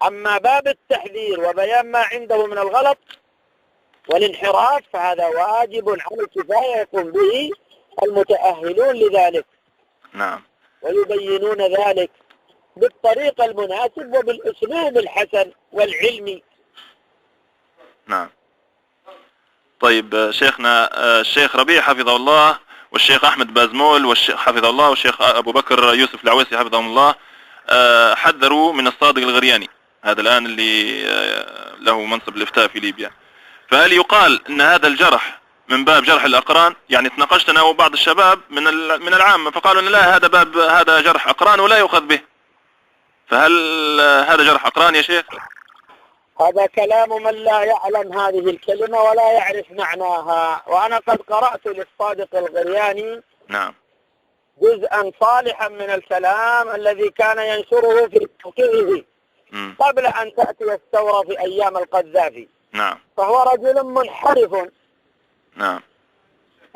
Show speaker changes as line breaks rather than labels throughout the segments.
أما باب التحذير وبيان ما عنده من الغلط والانحراف فهذا واجب على الكفاية يقوم به المتأهلون لذلك.
نعم.
ويبينون ذلك بالطريقة المناسب وبالأسلوب الحسن والعلمي.
نعم. طيب شيخنا الشيخ ربيع حفظه الله والشيخ أحمد بازمول والشيخ حفظه الله والشيخ أبو بكر يوسف العويسي حفظهم الله حذروا من الصادق الغرياني، هذا الآن اللي له منصب الإفتاء في ليبيا. فهل يقال أن هذا الجرح من باب جرح الأقران؟ يعني تناقشت أنا وبعض الشباب من العامة فقالوا أن لا، هذا جرح أقران ولا يؤخذ به. فهل هذا جرح أقران يا شيخ؟
هذا كلام من لا يعلم هذه الكلمة ولا يعرف معناها. وأنا قد قرأت للصادق الغرياني
نعم
جزءا صالحا من الكلام الذي كان ينشره في موقعه قبل أن تأتي الثورة في أيام القذافي.
نعم.
فهو رجل منحرف.
نعم.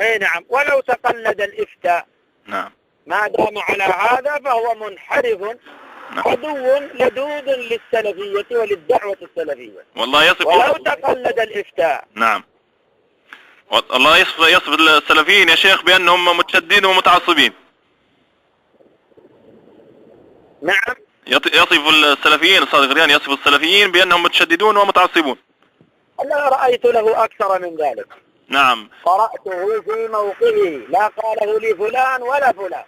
اي نعم. ولو تقلد الإفتاء
نعم.
ما دام على هذا فهو منحرف عدو لدود للسلفية وللدعوة السلفية.
والله يصف
ولو تقلد الإفتاء.
نعم. الله يصف السلفيين يا شيخ بأنهم متشددين ومتعصبين.
نعم.
يصف السلفيين الصادق الغرياني يصف السلفيين بأنهم متشددون ومتعصبون.
أنا رأيت له أكثر من ذلك.
نعم.
قرأته في موقعه لا قاله لي فلان ولا فلان،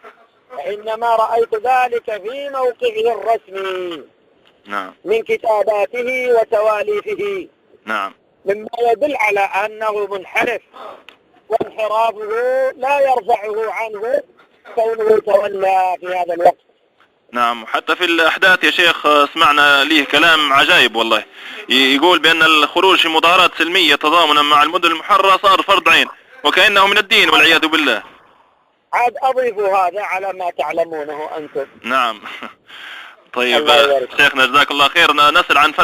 وإنما رأيت ذلك في موقعه الرسمي.
نعم.
من كتاباته وتواليفه.
نعم.
مما يدل على أنه منحرف، وانحرافه لا يرفعه عنه كونه تولى في هذا الوقت.
نعم. حتى في الأحداث يا شيخ سمعنا ليه كلام عجائب والله، يقول بأن الخروج في مظاهرات سلمية تضامنا مع المدن المحررة صار فرض عين وكأنه من الدين والعياذ بالله.
عاد أضيف هذا على ما تعلمونه أنتم.
نعم. طيب شيخنا جزاك الله خير. نسأل عن